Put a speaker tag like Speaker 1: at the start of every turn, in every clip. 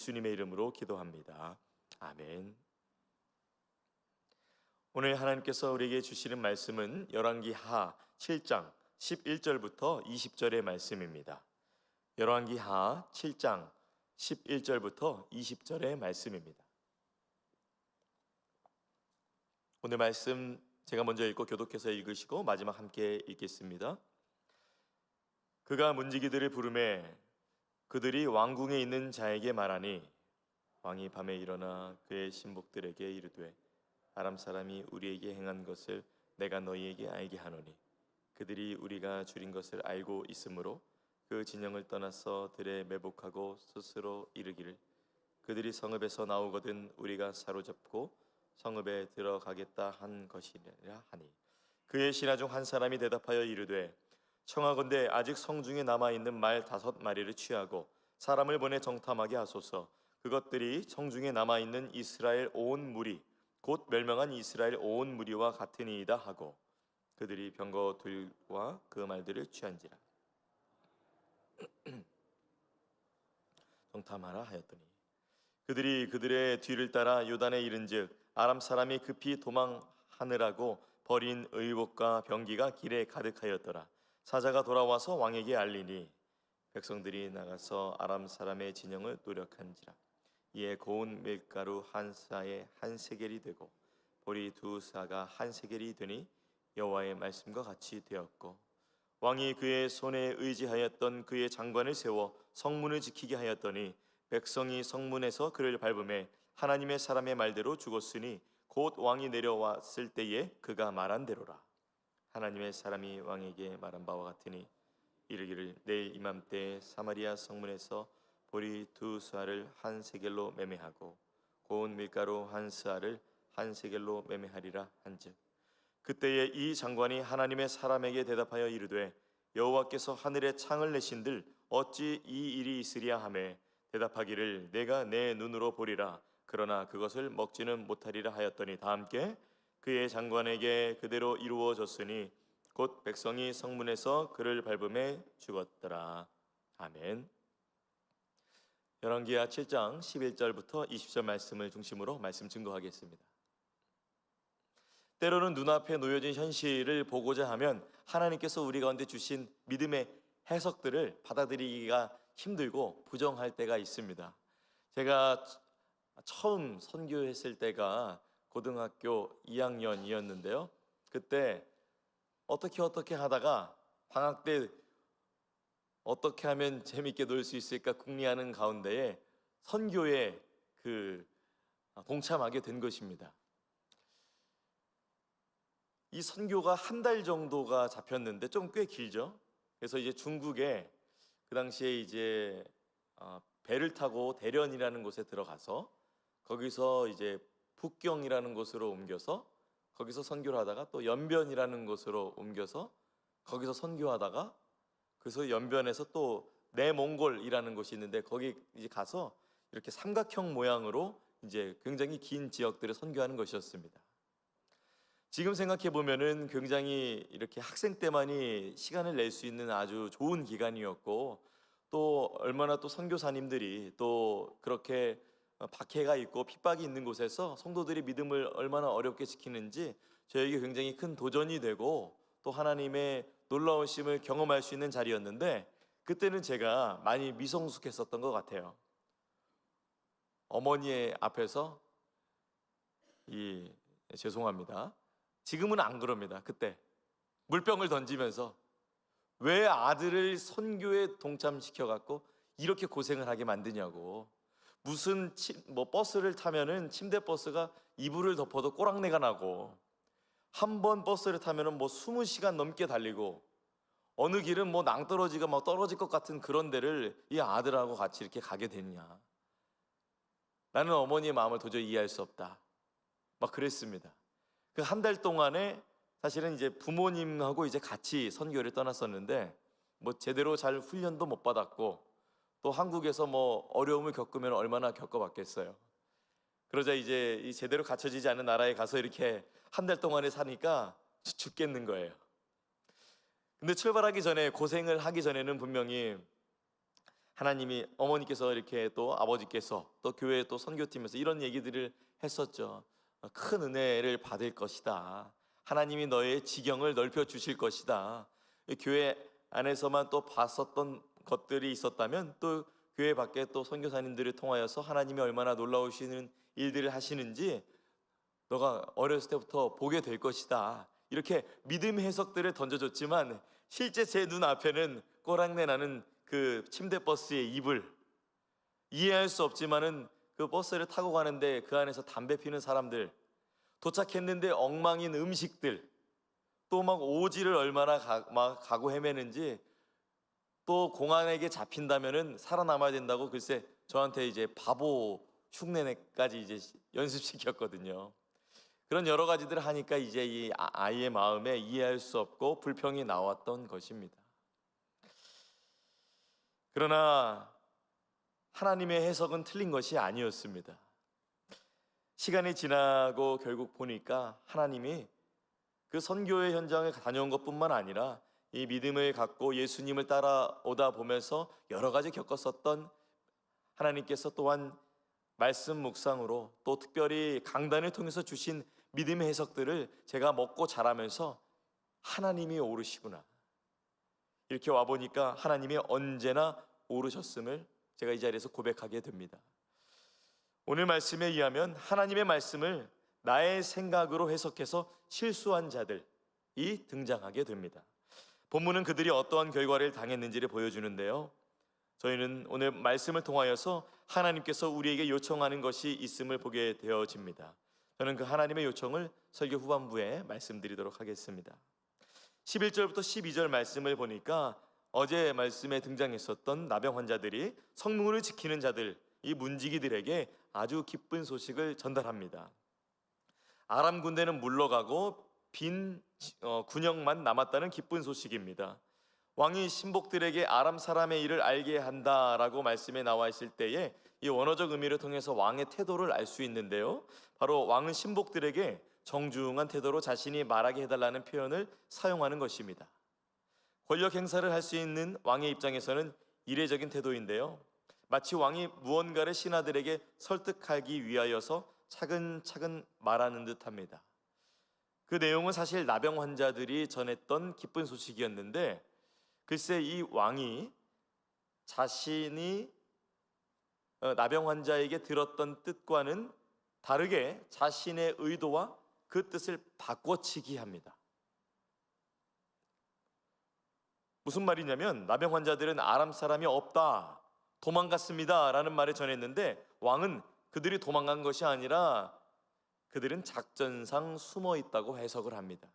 Speaker 1: 주님의 이름으로 기도합니다. 아멘. 오늘 하나님께서 우리에게 주시는 말씀은 열왕기하 7장 11절부터 20절의 말씀입니다. 열왕기하 7장 11절부터 20절의 말씀입니다. 오늘 말씀 제가 먼저 읽고 교독해서 읽으시고 마지막 함께 읽겠습니다. 그가 문지기들을 부르매 그들이 왕궁에 있는 자에게 말하니 왕이 밤에 일어나 그의 신복들에게 이르되 아람 사람이 우리에게 행한 것을 내가 너희에게 알게 하노니 그들이 우리가 줄인 것을 알고 있으므로 그 진영을 떠나서 들에 매복하고 스스로 이르기를 그들이 성읍에서 나오거든 우리가 사로잡고 성읍에 들어가겠다 한 것이라 하니 그의 신하 중 한 사람이 대답하여 이르되 청하건대 아직 성중에 남아있는 말 5마리를 취하고 사람을 보내 정탐하게 하소서. 그것들이 성중에 남아있는 이스라엘 온 무리 곧 멸망한 이스라엘 온 무리와 같으니이다 하고 그들이 병거들과 그 말들을 취한지라. 정탐하라 하였더니 그들이 그들의 뒤를 따라 요단에 이른즉 아람 사람이 급히 도망하느라고 버린 의복과 병기가 길에 가득하였더라. 사자가 돌아와서 왕에게 알리니 백성들이 나가서 아람 사람의 진영을 노력한지라. 이에 고운 밀가루 한 사에 한 세겔이 되고 보리 2사가 한 세겔이 되니 여호와의 말씀과 같이 되었고 왕이 그의 손에 의지하였던 그의 장관을 세워 성문을 지키게 하였더니 백성이 성문에서 그를 밟음에 하나님의 사람의 말대로 죽었으니 곧 왕이 내려왔을 때에 그가 말한 대로라. 하나님의 사람이 왕에게 말한 바와 같으니 이르기를 내일 이맘때에 사마리아 성문에서 보리 2스아를 한 세겔로 매매하고 고운 밀가루 한 스아를 한 세겔로 매매하리라 한즉 그때에 이 장관이 하나님의 사람에게 대답하여 이르되 여호와께서 하늘에 창을 내신들 어찌 이 일이 있으랴 하매 대답하기를 내가 내 눈으로 보리라 그러나 그것을 먹지는 못하리라 하였더니 다 함께 그의 장관에게 그대로 이루어졌으니 곧 백성이 성문에서 그를 밟음에 죽었더라. 아멘. 열왕기하 7장 11절부터 20절 말씀을 중심으로 말씀 증거하겠습니다. 때로는 눈앞에 놓여진 현실을 보고자 하면 하나님께서 우리 가운데 주신 믿음의 해석들을 받아들이기가 힘들고 부정할 때가 있습니다. 제가 처음 선교했을 때가 고등학교 2학년이었는데요. 그때 어떻게 하다가 방학 때 어떻게 하면 재밌게 놀 수 있을까 궁리하는 가운데에 선교에 동참하게 된 것입니다. 이 선교가 한 달 정도가 잡혔는데 좀 꽤 길죠. 그래서 이제 중국에 그 당시에 이제 배를 타고 대련이라는 곳에 들어가서 거기서 이제 북경이라는 곳으로 옮겨서 거기서 선교를 하다가 또 연변이라는 곳으로 옮겨서 거기서 선교하다가 그래서 연변에서 또 내몽골이라는 곳이 있는데 거기 이제 가서 이렇게 삼각형 모양으로 이제 굉장히 긴 지역들을 선교하는 것이었습니다. 지금 생각해 보면은 굉장히 이렇게 학생 때만이 시간을 낼 수 있는 아주 좋은 기간이었고 또 얼마나 또 선교사님들이 또 그렇게 박해가 있고 핍박이 있는 곳에서 성도들이 믿음을 얼마나 어렵게 지키는지 저에게 굉장히 큰 도전이 되고 또 하나님의 놀라우심을 경험할 수 있는 자리였는데 그때는 제가 많이 미성숙했었던 것 같아요. 어머니의 앞에서 죄송합니다. 지금은 안 그럽니다. 그때 물병을 던지면서 왜 아들을 선교에 동참시켜갖고 이렇게 고생을 하게 만드냐고. 무슨 버스를 타면은 침대 버스가 이불을 덮어도 꼬랑내가 나고 한 번 버스를 타면은 20시간 넘게 달리고 어느 길은 낭떠러지가 막 떨어질 것 같은 그런 데를 이 아들하고 같이 이렇게 가게 됐냐. 나는 어머니의 마음을 도저히 이해할 수 없다. 막 그랬습니다. 그 한 달 동안에 사실은 이제 부모님하고 이제 같이 선교를 떠났었는데 제대로 잘 훈련도 못 받았고 또 한국에서 어려움을 겪으면 얼마나 겪어봤겠어요. 그러자 이제 제대로 갖춰지지 않은 나라에 가서 이렇게 한 달 동안에 사니까 죽겠는 거예요. 근데 출발하기 전에 고생을 하기 전에는 분명히 하나님이 어머니께서 이렇게 또 아버지께서 또 교회 또 선교팀에서 이런 얘기들을 했었죠. 큰 은혜를 받을 것이다. 하나님이 너의 지경을 넓혀 주실 것이다. 교회 안에서만 또 봤었던 것들이 있었다면 또 교회 밖에 또 선교사님들을 통하여서 하나님이 얼마나 놀라우시는 일들을 하시는지 너가 어렸을 때부터 보게 될 것이다. 이렇게 믿음의 해석들을 던져줬지만 실제 제 눈앞에는 꼬랑내 나는 그 침대버스의 이불, 이해할 수 없지만은 그 버스를 타고 가는데 그 안에서 담배 피는 사람들, 도착했는데 엉망인 음식들, 또 막 오지를 얼마나 막 가고 헤매는지, 또 공안에게 잡힌다면은 살아남아야 된다고 글쎄 저한테 이제 바보 흉내내까지 이제 연습시켰거든요. 그런 여러 가지들을 하니까 이제 이 아이의 마음에 이해할 수 없고 불평이 나왔던 것입니다. 그러나 하나님의 해석은 틀린 것이 아니었습니다. 시간이 지나고 결국 보니까 하나님이 그 선교의 현장에 다녀온 것뿐만 아니라 이 믿음을 갖고 예수님을 따라오다 보면서 여러 가지 겪었었던 하나님께서 또한 말씀 묵상으로 또 특별히 강단을 통해서 주신 믿음의 해석들을 제가 먹고 자라면서 하나님이 오르시구나, 이렇게 와보니까 하나님이 언제나 오르셨음을 제가 이 자리에서 고백하게 됩니다. 오늘 말씀에 의하면 하나님의 말씀을 나의 생각으로 해석해서 실수한 자들이 등장하게 됩니다. 본문은 그들이 어떠한 결과를 당했는지를 보여주는데요, 저희는 오늘 말씀을 통하여서 하나님께서 우리에게 요청하는 것이 있음을 보게 되어집니다. 저는 그 하나님의 요청을 설교 후반부에 말씀드리도록 하겠습니다. 11절부터 12절 말씀을 보니까 어제 말씀에 등장했었던 나병 환자들이 성문을 지키는 자들, 이 문지기들에게 아주 기쁜 소식을 전달합니다. 아람 군대는 물러가고 빈 군영만 남았다는 기쁜 소식입니다. 왕이 신복들에게 아람 사람의 일을 알게 한다라고 말씀에 나와 있을 때에 이 원어적 의미를 통해서 왕의 태도를 알 수 있는데요, 바로 왕은 신복들에게 정중한 태도로 자신이 말하게 해달라는 표현을 사용하는 것입니다. 권력 행사를 할 수 있는 왕의 입장에서는 이례적인 태도인데요, 마치 왕이 무언가를 신하들에게 설득하기 위하여서 차근차근 말하는 듯합니다. 그 내용은 사실 나병 환자들이 전했던 기쁜 소식이었는데, 글쎄 이 왕이 자신이 나병 환자에게 들었던 뜻과는 다르게 자신의 의도와 그 뜻을 바꿔치기 합니다. 무슨 말이냐면 나병 환자들은 아람 사람이 없다, 도망갔습니다 라는 말을 전했는데 왕은 그들이 도망간 것이 아니라 그들은 작전상 숨어 있다고 해석을 합니다.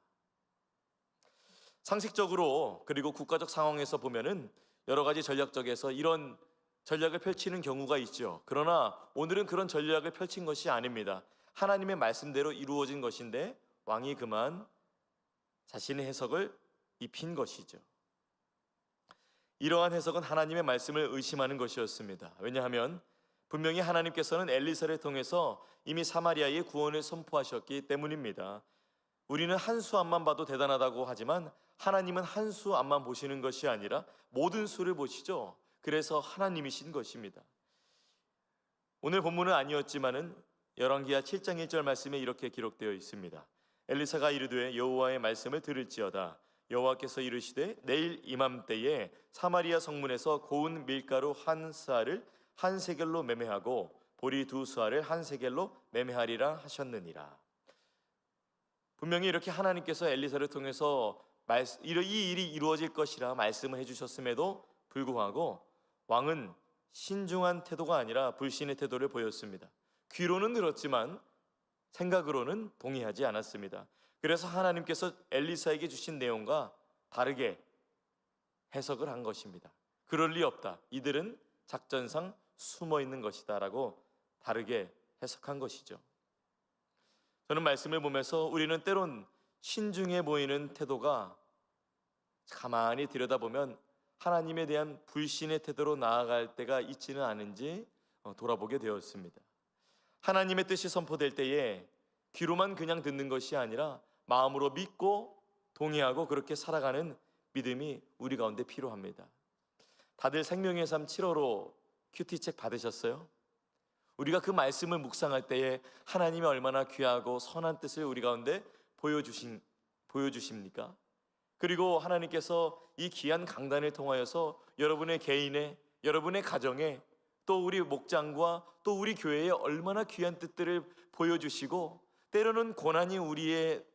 Speaker 1: 상식적으로 그리고 국가적 상황에서 보면은 여러 가지 전략적에서 이런 전략을 펼치는 경우가 있죠. 그러나 오늘은 그런 전략을 펼친 것이 아닙니다. 하나님의 말씀대로 이루어진 것인데 왕이 그만 자신의 해석을 입힌 것이죠. 이러한 해석은 하나님의 말씀을 의심하는 것이었습니다. 왜냐하면 분명히 하나님께서는 엘리사를 통해서 이미 사마리아의 구원을 선포하셨기 때문입니다. 우리는 한 수 앞만 봐도 대단하다고 하지만 하나님은 한 수 앞만 보시는 것이 아니라 모든 수를 보시죠. 그래서 하나님이신 것입니다. 오늘 본문은 아니었지만은 열왕기하 7장 1절 말씀에 이렇게 기록되어 있습니다. 엘리사가 이르되 여호와의 말씀을 들을지어다. 여호와께서 이르시되 내일 이맘때에 사마리아 성문에서 고운 밀가루 한 스아를 한 세겔로 매매하고 보리 두 스아를 한 세겔로 매매하리라 하셨느니라. 분명히 이렇게 하나님께서 엘리사를 통해서 이 일이 이루어질 것이라 말씀을 해주셨음에도 불구하고 왕은 신중한 태도가 아니라 불신의 태도를 보였습니다. 귀로는 들었지만 생각으로는 동의하지 않았습니다. 그래서 하나님께서 엘리사에게 주신 내용과 다르게 해석을 한 것입니다. 그럴 리 없다, 이들은 작전상 숨어 있는 것이다 라고 다르게 해석한 것이죠. 저는 말씀을 보면서 우리는 때론 신중해 보이는 태도가 가만히 들여다보면 하나님에 대한 불신의 태도로 나아갈 때가 있지는 않은지 돌아보게 되었습니다. 하나님의 뜻이 선포될 때에 귀로만 그냥 듣는 것이 아니라 마음으로 믿고 동의하고 그렇게 살아가는 믿음이 우리 가운데 필요합니다. 다들 생명의 삶 7호로 큐티책 받으셨어요? 우리가 그 말씀을 묵상할 때에 하나님이 얼마나 귀하고 선한 뜻을 우리 가운데 보여주십니까? 그리고 하나님께서 이 귀한 강단을 통하여서 여러분의 개인에, 여러분의 가정에, 또 우리 목장과 또 우리 교회에 얼마나 귀한 뜻들을 보여주시고, 때로는 고난이 우리의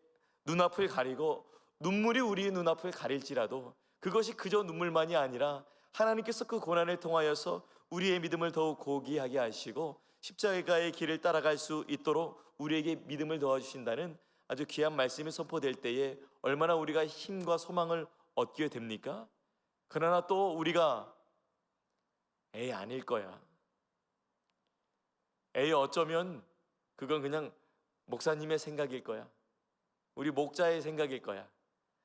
Speaker 1: 눈앞을 가리고 눈물이 우리의 눈앞을 가릴지라도 그것이 그저 눈물만이 아니라 하나님께서 그 고난을 통하여서 우리의 믿음을 더욱 고귀하게 하시고 십자가의 길을 따라갈 수 있도록 우리에게 믿음을 도와주신다는 아주 귀한 말씀이 선포될 때에 얼마나 우리가 힘과 소망을 얻게 됩니까? 그러나 또 우리가 에이 아닐 거야, 에이 어쩌면 그건 그냥 목사님의 생각일 거야, 우리 목자의 생각일 거야,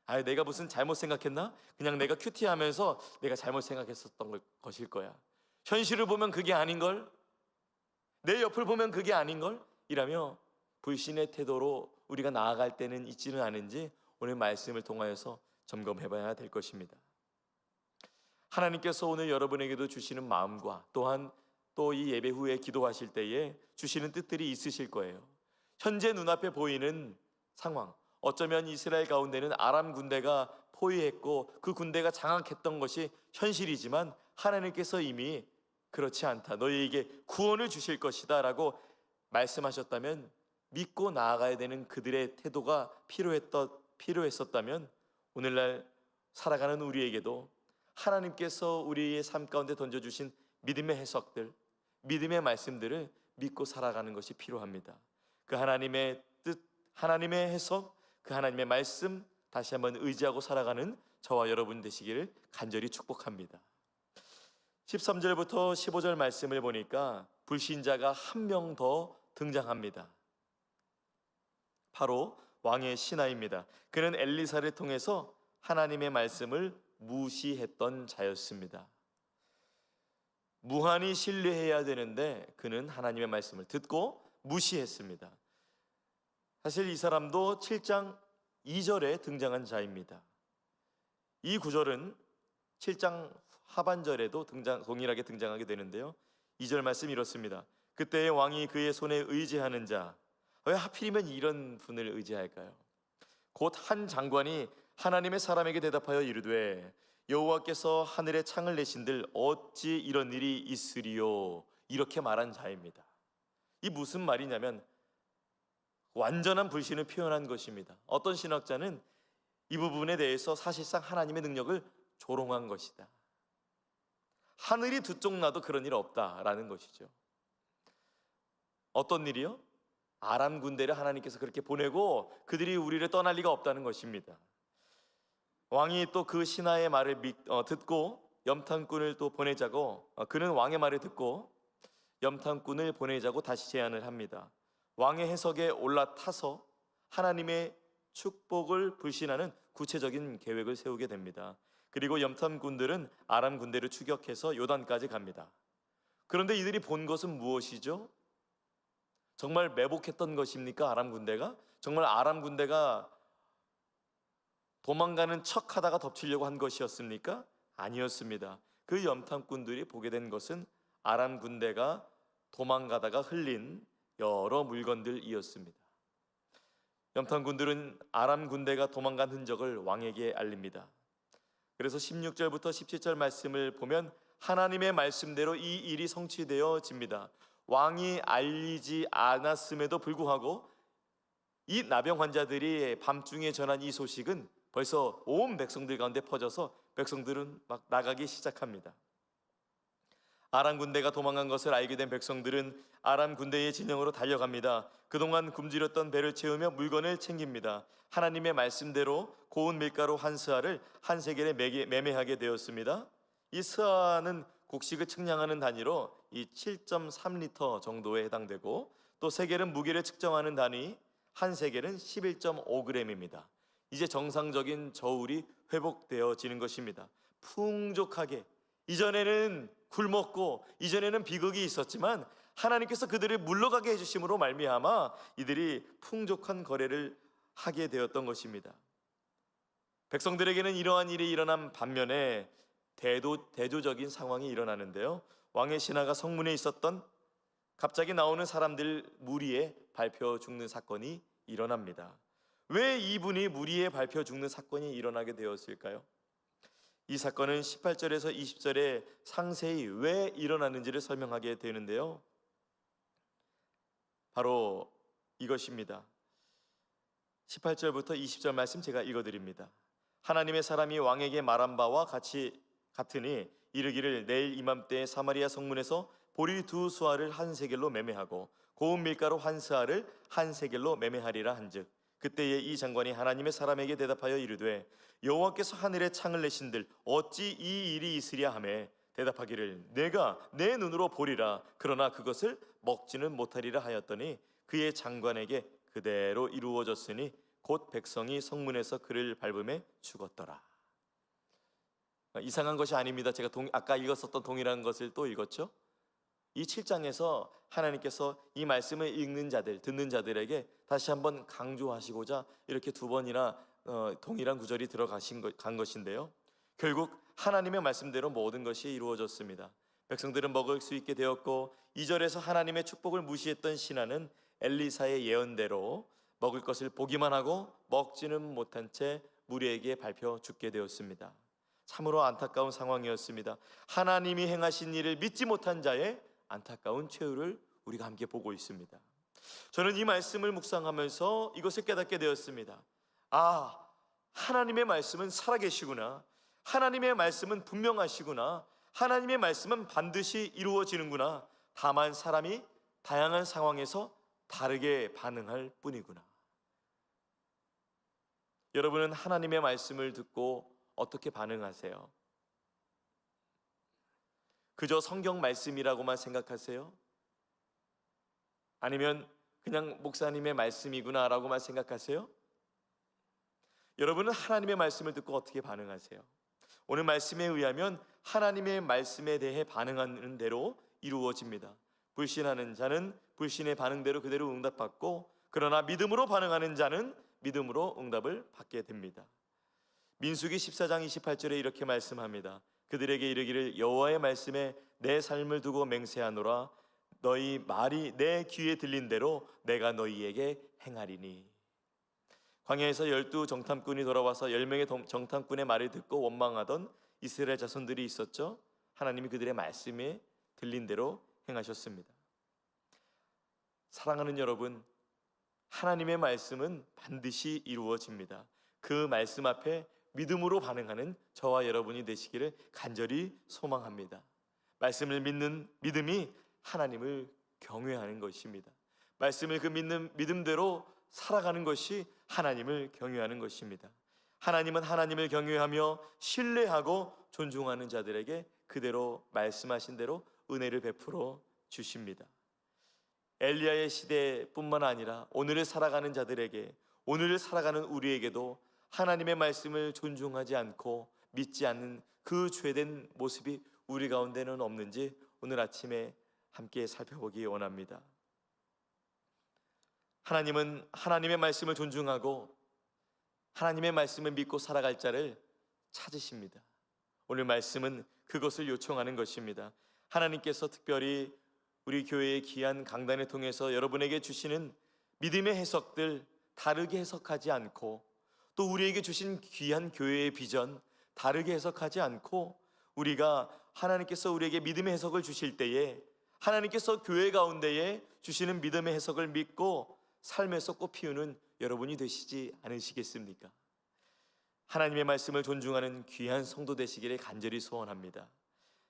Speaker 1: 아 내가 무슨 잘못 생각했나? 그냥 내가 큐티하면서 내가 잘못 생각했었던 것일 거야, 현실을 보면 그게 아닌걸, 내 옆을 보면 그게 아닌걸 이라며 불신의 태도로 우리가 나아갈 때는 있지는 않은지 오늘 말씀을 통하여서 점검해 봐야 될 것입니다. 하나님께서 오늘 여러분에게도 주시는 마음과 또한 또 이 예배 후에 기도하실 때에 주시는 뜻들이 있으실 거예요. 현재 눈앞에 보이는 상황, 어쩌면 이스라엘 가운데는 아람 군대가 포위했고 그 군대가 장악했던 것이 현실이지만 하나님께서 이미 그렇지 않다, 너희에게 구원을 주실 것이다 라고 말씀하셨다면, 믿고 나아가야 되는 그들의 태도가 필요했었다면 오늘날 살아가는 우리에게도 하나님께서 우리의 삶 가운데 던져주신 믿음의 해석들, 믿음의 말씀들을 믿고 살아가는 것이 필요합니다. 그 하나님의 뜻, 하나님의 해석, 그 하나님의 말씀 다시 한번 의지하고 살아가는 저와 여러분 되시기를 간절히 축복합니다. 13절부터 15절 말씀을 보니까 불신자가 한 명 더 등장합니다. 바로 왕의 신하입니다. 그는 엘리사를 통해서 하나님의 말씀을 무시했던 자였습니다. 무한히 신뢰해야 되는데 그는 하나님의 말씀을 듣고 무시했습니다. 사실 이 사람도 7장 2절에 등장한 자입니다. 이 구절은 7장 하반절에도 동일하게 등장하게 되는데요, 2절 말씀 이렇습니다. 그때의 왕이 그의 손에 의지하는 자, 왜 하필이면 이런 분을 의지할까요? 곧 한 장관이 하나님의 사람에게 대답하여 이르되 여호와께서 하늘에 창을 내신들 어찌 이런 일이 있으리요, 이렇게 말한 자입니다. 이 무슨 말이냐면 완전한 불신을 표현한 것입니다. 어떤 신학자는 이 부분에 대해서 사실상 하나님의 능력을 조롱한 것이다, 하늘이 두 쪽 나도 그런 일 없다라는 것이죠. 어떤 일이요? 아람 군대를 하나님께서 그렇게 보내고 그들이 우리를 떠날 리가 없다는 것입니다. 왕이 또 그 신하의 말을 듣고 염탐꾼을 또 보내자고, 그는 왕의 말을 듣고 염탐꾼을 보내자고 다시 제안을 합니다. 왕의 해석에 올라타서 하나님의 축복을 불신하는 구체적인 계획을 세우게 됩니다. 그리고 염탐꾼들은 아람 군대를 추격해서 요단까지 갑니다. 그런데 이들이 본 것은 무엇이죠? 정말 매복했던 것입니까? 아람 군대가? 정말 아람 군대가 도망가는 척하다가 덮치려고 한 것이었습니까? 아니었습니다. 그 염탐꾼들이 보게 된 것은 아람 군대가 도망가다가 흘린 여러 물건들이었습니다. 염탐꾼들은 아람 군대가 도망간 흔적을 왕에게 알립니다. 그래서 16절부터 17절 말씀을 보면 하나님의 말씀대로 이 일이 성취되어집니다. 왕이 알리지 않았음에도 불구하고 이 나병 환자들이 밤중에 전한 이 소식은 벌써 온 백성들 가운데 퍼져서 백성들은 막 나가기 시작합니다. 아람 군대가 도망간 것을 알게 된 백성들은 아람 군대의 진영으로 달려갑니다. 그동안 굶주렸던 배를 채우며 물건을 챙깁니다. 하나님의 말씀대로 고운 밀가루 한 스아를 한 세겔에 매매하게 되었습니다. 이 스아는 곡식을 측량하는 단위로 이 7.3리터 정도에 해당되고, 또 세겔은 무게를 측정하는 단위, 한 세겔은 11.5g입니다. 이제 정상적인 저울이 회복되어지는 것입니다. 풍족하게, 이전에는 굶었고 이전에는 비극이 있었지만 하나님께서 그들을 물러가게 해주심으로 말미암아 이들이 풍족한 거래를 하게 되었던 것입니다. 백성들에게는 이러한 일이 일어난 반면에 대조적인 상황이 일어나는데요. 왕의 신하가 성문에 있었던 갑자기 나오는 사람들 무리에 밟혀 죽는 사건이 일어납니다. 왜 이분이 무리에 밟혀 죽는 사건이 일어나게 되었을까요? 이 사건은 18절에서 20절에 상세히 왜 일어났는지를 설명하게 되는데요. 바로 이것입니다. 18절부터 20절 말씀 제가 읽어드립니다. 하나님의 사람이 왕에게 말한 바와 같으니 이르기를 내일 이맘때에 사마리아 성문에서 보리 2수아를 한 세겔로 매매하고 고운 밀가루 한 스아를 한 세겔로 매매하리라 한즉 그때에 이 장관이 하나님의 사람에게 대답하여 이르되 여호와께서 하늘에 창을 내신들 어찌 이 일이 있으랴 하매 대답하기를 내가 내 눈으로 보리라 그러나 그것을 먹지는 못하리라 하였더니 그의 장관에게 그대로 이루어졌으니 곧 백성이 성문에서 그를 밟음에 죽었더라. 이상한 것이 아닙니다. 제가 아까 읽었었던 동일한 것을 또 읽었죠. 이 7장에서 하나님께서 이 말씀을 읽는 자들, 듣는 자들에게 다시 한번 강조하시고자 이렇게 두 번이나 동일한 구절이 간 것인데요. 결국 하나님의 말씀대로 모든 것이 이루어졌습니다. 백성들은 먹을 수 있게 되었고 2절에서 하나님의 축복을 무시했던 신하는 엘리사의 예언대로 먹을 것을 보기만 하고 먹지는 못한 채 무리에게 밟혀 죽게 되었습니다. 참으로 안타까운 상황이었습니다. 하나님이 행하신 일을 믿지 못한 자의 안타까운 최후를 우리가 함께 보고 있습니다. 저는 이 말씀을 묵상하면서 이것을 깨닫게 되었습니다. 아, 하나님의 말씀은 살아계시구나. 하나님의 말씀은 분명하시구나. 하나님의 말씀은 반드시 이루어지는구나. 다만 사람이 다양한 상황에서 다르게 반응할 뿐이구나. 여러분은 하나님의 말씀을 듣고 어떻게 반응하세요? 그저 성경 말씀이라고만 생각하세요? 아니면 그냥 목사님의 말씀이구나 라고만 생각하세요? 여러분은 하나님의 말씀을 듣고 어떻게 반응하세요? 오늘 말씀에 의하면 하나님의 말씀에 대해 반응하는 대로 이루어집니다. 불신하는 자는 불신의 반응대로 그대로 응답받고 그러나 믿음으로 반응하는 자는 믿음으로 응답을 받게 됩니다. 민수기 14장 28절에 이렇게 말씀합니다. 그들에게 이르기를 여호와의 말씀에 내 삶을 두고 맹세하노라 너희 말이 내 귀에 들린 대로 내가 너희에게 행하리니. 광야에서 12 정탐꾼이 돌아와서 10명의 정탐꾼의 말을 듣고 원망하던 이스라엘 자손들이 있었죠. 하나님이 그들의 말씀에 들린 대로 행하셨습니다. 사랑하는 여러분, 하나님의 말씀은 반드시 이루어집니다. 그 말씀 앞에 믿음으로 반응하는 저와 여러분이 되시기를 간절히 소망합니다. 말씀을 믿는 믿음이 하나님을 경외하는 것입니다. 말씀을 그 믿는 믿음대로 살아가는 것이 하나님을 경외하는 것입니다. 하나님은 하나님을 경외하며 신뢰하고 존중하는 자들에게 그대로 말씀하신 대로 은혜를 베풀어 주십니다. 엘리야의 시대뿐만 아니라 오늘을 살아가는 자들에게, 오늘을 살아가는 우리에게도 하나님의 말씀을 존중하지 않고 믿지 않는 그 죄된 모습이 우리 가운데는 없는지 오늘 아침에 함께 살펴보기 원합니다. 하나님은 하나님의 말씀을 존중하고 하나님의 말씀을 믿고 살아갈 자를 찾으십니다. 오늘 말씀은 그것을 요청하는 것입니다. 하나님께서 특별히 우리 교회의 귀한 강단을 통해서 여러분에게 주시는 믿음의 해석들 다르게 해석하지 않고 또 우리에게 주신 귀한 교회의 비전 다르게 해석하지 않고 우리가 하나님께서 우리에게 믿음의 해석을 주실 때에 하나님께서 교회 가운데에 주시는 믿음의 해석을 믿고 삶에서 꽃피우는 여러분이 되시지 않으시겠습니까? 하나님의 말씀을 존중하는 귀한 성도 되시기를 간절히 소원합니다.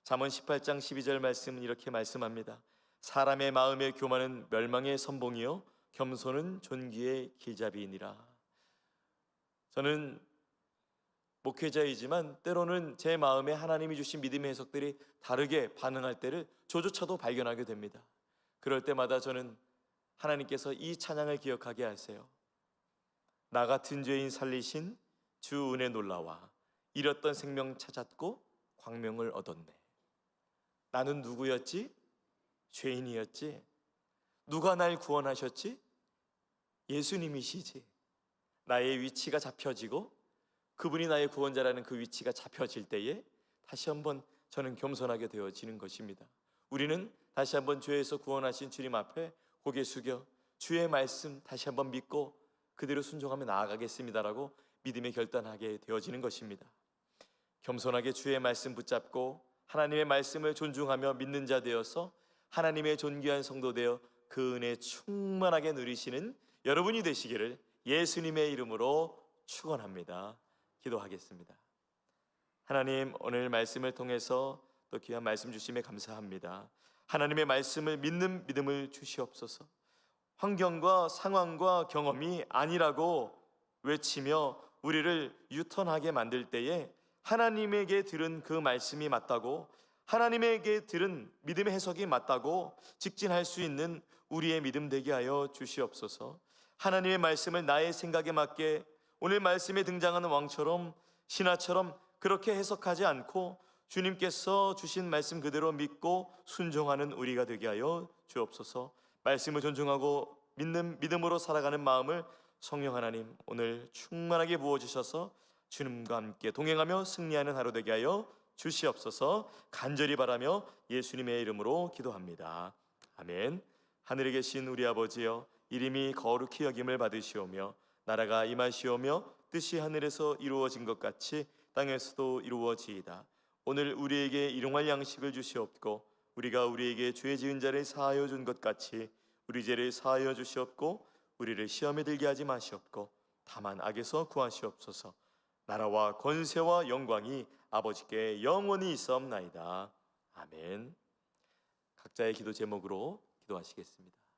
Speaker 1: 잠언 18장 12절 말씀은 이렇게 말씀합니다. 사람의 마음의 교만은 멸망의 선봉이요 겸손은 존귀의 길잡이이니라. 저는 목회자이지만 때로는 제 마음에 하나님이 주신 믿음의 해석들이 다르게 반응할 때를 저조차도 발견하게 됩니다. 그럴 때마다 저는 하나님께서 이 찬양을 기억하게 하세요. 나 같은 죄인 살리신 주 은혜 놀라와 잃었던 생명 찾았고 광명을 얻었네. 나는 누구였지? 죄인이었지. 누가 날 구원하셨지? 예수님이시지. 나의 위치가 잡혀지고 그분이 나의 구원자라는 그 위치가 잡혀질 때에 다시 한번 저는 겸손하게 되어지는 것입니다. 우리는 다시 한번 죄에서 구원하신 주님 앞에 고개 숙여 주의 말씀 다시 한번 믿고 그대로 순종하며 나아가겠습니다라고 믿음에 결단하게 되어지는 것입니다. 겸손하게 주의 말씀 붙잡고 하나님의 말씀을 존중하며 믿는 자 되어서 하나님의 존귀한 성도 되어 그 은혜 충만하게 누리시는 여러분이 되시기를 예수님의 이름으로 축원합니다. 기도하겠습니다. 하나님, 오늘 말씀을 통해서 또 귀한 말씀 주심에 감사합니다. 하나님의 말씀을 믿는 믿음을 주시옵소서. 환경과 상황과 경험이 아니라고 외치며 우리를 유턴하게 만들 때에 하나님에게 들은 그 말씀이 맞다고, 하나님에게 들은 믿음의 해석이 맞다고 직진할 수 있는 우리의 믿음 되게 하여 주시옵소서. 하나님의 말씀을 나의 생각에 맞게 오늘 말씀에 등장하는 왕처럼 신하처럼 그렇게 해석하지 않고 주님께서 주신 말씀 그대로 믿고 순종하는 우리가 되게 하여 주옵소서. 말씀을 존중하고 믿는 믿음으로 살아가는 마음을 성령 하나님 오늘 충만하게 부어주셔서 주님과 함께 동행하며 승리하는 하루 되게 하여 주시옵소서. 간절히 바라며 예수님의 이름으로 기도합니다. 아멘. 하늘에 계신 우리 아버지여, 이름이 거룩히 여김을 받으시오며 나라가 임하시오며 뜻이 하늘에서 이루어진 것 같이 땅에서도 이루어지이다. 오늘 우리에게 일용할 양식을 주시옵고 우리가 우리에게 죄 지은 자를 사하여 준 것 같이 우리 죄를 사하여 주시옵고 우리를 시험에 들게 하지 마시옵고 다만 악에서 구하시옵소서. 나라와 권세와 영광이 아버지께 영원히 있사옵나이다. 아멘. 각자의 기도 제목으로 기도하시겠습니다.